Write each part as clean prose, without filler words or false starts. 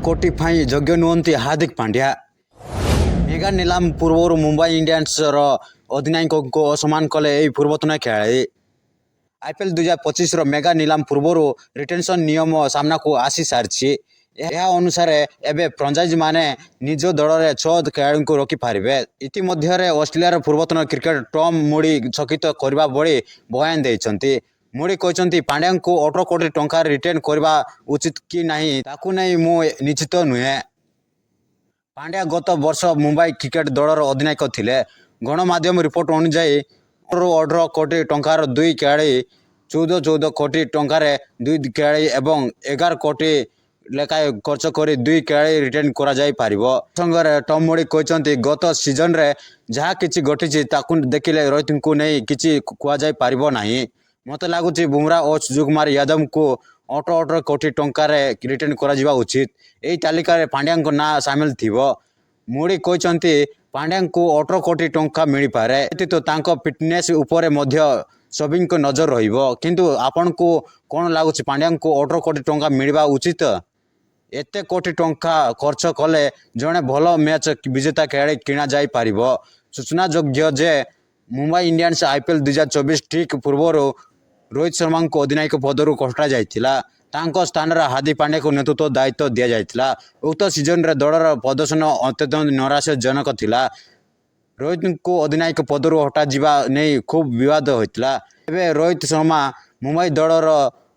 କୋଟି ପାଇଁ ଯୋଗ୍ୟ ନୁହନ୍ତି ହାର୍ଦ୍ଦିକ ପାଣ୍ଡ୍ୟା। ମେଗା ନିଲାମ ପୂର୍ବରୁ ମୁମ୍ବାଇ ଇଣ୍ଡିଆନ୍ସର ଅଧିନାୟକଙ୍କୁ ଅସମ୍ମାନ କଲେ ଏହି ପୂର୍ବତନ ଖେଳାଳି। IPL 2025ର ମେଗା ନିଲାମ ପୂର୍ବରୁ ରିଟେନସନ୍ ନିୟମ ସାମ୍ନାକୁ ଆସିସାରିଛି। ଏହା ଅନୁସାରେ ଏବେ ଫ୍ରାଞ୍ଚାଇଜିମାନେ ନିଜ ଦଳରେ 6 ଖେଳାଳିଙ୍କୁ ରଖିପାରିବେ। ଇତିମଧ୍ୟରେ ଅଷ୍ଟ୍ରେଲିଆର ପୂର୍ବତନ କ୍ରିକେଟର ଟମ୍ ମୁଡି ଚକିତ କରିବା ଭଳି ବୟାନ ଦେଇଛନ୍ତି। ମୁଡି କହିଛନ୍ତି, ପାଣ୍ଡ୍ୟାଙ୍କୁ 18 କୋଟି ଟଙ୍କା ରିଟେନ୍ କରିବା ଉଚିତ କି ନାହିଁ ତାକୁ ନେଇ ମୁଁ ନିଶ୍ଚିତ ନୁହେଁ। ପାଣ୍ଡ୍ୟା ଗତ ବର୍ଷ ମୁମ୍ବାଇ କ୍ରିକେଟ ଦଳର ଅଧିନାୟକ ଥିଲେ। ଗଣମାଧ୍ୟମ ରିପୋର୍ଟ ଅନୁଯାୟୀ 18 କୋଟି ଟଙ୍କାର 2 ଖେଳାଳି, 14 କୋଟି ଟଙ୍କାରେ 2 ଖେଳାଳି ଏବଂ 11 କୋଟି ଲେଖାଏଁ ଖର୍ଚ୍ଚ କରି 2 ଖେଳାଳି ରିଟେନ୍ କରାଯାଇପାରିବ। ପ୍ରସଙ୍ଗରେ ଟମ୍ ମୁଡି କହିଛନ୍ତି, ଗତ ସିଜନରେ ଯାହା କିଛି ଘଟିଛି ତାକୁ ଦେଖିଲେ ରୋହିତଙ୍କୁ ନେଇ କିଛି କୁହାଯାଇପାରିବ ନାହିଁ। ମୋତେ ଲାଗୁଛି ବୁମ୍ରା ଓ ସୂର୍ଯ୍ୟକୁମାର ୟାଦବଙ୍କୁ 18 କୋଟି ଟଙ୍କାରେ ରିଟେନ୍ କରାଯିବା ଉଚିତ। ଏହି ତାଲିକାରେ ପାଣ୍ଡ୍ୟାଙ୍କ ନାଁ ସାମିଲ ଥିବ। ମୁଡି କହିଛନ୍ତି, ପାଣ୍ଡ୍ୟାଙ୍କୁ 18 କୋଟି ଟଙ୍କା ମିଳିପାରେ। ବ୍ୟତୀତ ତାଙ୍କ ଫିଟନେସ୍ ଉପରେ ମଧ୍ୟ ସଭିଙ୍କ ନଜର ରହିବ। କିନ୍ତୁ ଆପଣଙ୍କୁ କ'ଣ ଲାଗୁଛି ପାଣ୍ଡ୍ୟାଙ୍କୁ 18 କୋଟି ଟଙ୍କା ମିଳିବା ଉଚିତ? ଏତେ କୋଟି ଟଙ୍କା ଖର୍ଚ୍ଚ କଲେ ଜଣେ ଭଲ ମ୍ୟାଚ୍ ବିଜେତା ଖେଳାଳି କିଣାଯାଇପାରିବ। ସୂଚନାଯୋଗ୍ୟ ଯେ ମୁମ୍ବାଇ ଇଣ୍ଡିଆନ୍ସ IPL 2024 ଠିକ୍ ପୂର୍ବରୁ ରୋହିତ ଶର୍ମାଙ୍କୁ ଅଧିନାୟକ ପଦରୁ ହଟାଯାଇଥିଲା। ତାଙ୍କ ସ୍ଥାନରେ ହାର୍ଦ୍ଦିକ ପାଣ୍ଡ୍ୟାଙ୍କୁ ନେତୃତ୍ୱ ଦାୟିତ୍ୱ ଦିଆଯାଇଥିଲା। ଉକ୍ତ ସିଜନରେ ଦଳର ପ୍ରଦର୍ଶନ ଅତ୍ୟନ୍ତ ନିରାଶାଜନକ ଥିଲା। ରୋହିତଙ୍କୁ ଅଧିନାୟକ ପଦରୁ ହଟାଯିବା ନେଇ ଖୁବ୍ ବିବାଦ ହୋଇଥିଲା। ଏବେ ରୋହିତ ଶର୍ମା ମୁମ୍ବାଇ ଦଳର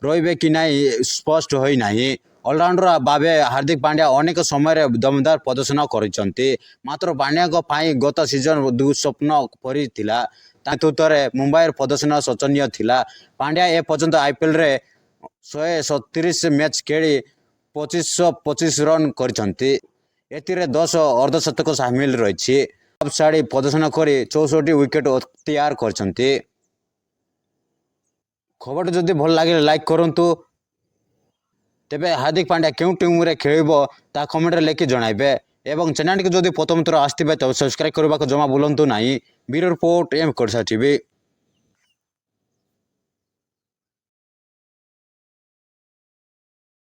ରହିବେ କି ନାହିଁ ସ୍ପଷ୍ଟ ହୋଇନାହିଁ। ଅଲରାଉଣ୍ଡର ଭାବେ ହାର୍ଦ୍ଦିକ ପାଣ୍ଡ୍ୟା ଅନେକ ସମୟରେ ଦମଦାର ପ୍ରଦର୍ଶନ କରିଛନ୍ତି। ମାତ୍ର ପାଣ୍ଡ୍ୟାଙ୍କ ପାଇଁ ଗତ ସିଜନ ଦୁଃସ୍ୱପ୍ନ ପରି ଥିଲା। ତାଙ୍କ ନେତୃତ୍ୱରେ ମୁମ୍ବାଇର ପ୍ରଦର୍ଶନ ଶୋଚନୀୟ ଥିଲା। ପାଣ୍ଡ୍ୟା ଏପର୍ଯ୍ୟନ୍ତ IPLରେ 137 ମ୍ୟାଚ୍ ଖେଳି 2525 ରନ୍ କରିଛନ୍ତି। ଏଥିରେ 10 ଅର୍ଦ୍ଧଶତକ ସାମିଲ ରହିଛି। ପ୍ରଭାବଶାଳୀ ପ୍ରଦର୍ଶନ କରି 64 ୱିକେଟ୍ ଅକ୍ତିଆର କରିଛନ୍ତି। ଖବରଟି ଯଦି ଭଲ ଲାଗିଲେ ଲାଇକ୍ କରନ୍ତୁ। ତେବେ ହାର୍ଦ୍ଦିକ ପାଣ୍ଡ୍ୟା କେଉଁ ଟିମ୍ରେ ଖେଳିବ ତାହା କମେଣ୍ଟରେ ଲେଖି ଜଣାଇବେ ଏବଂ ଚ୍ୟାନେଲଟିକୁ ଯଦି ପ୍ରଥମ ଥର ଆସିଥିବେ ତେବେ ସବସ୍କ୍ରାଇବ୍ କରିବାକୁ ଜମା ଭୁଲନ୍ତୁ ନାହିଁ। Bureau report, M Kodsa TV।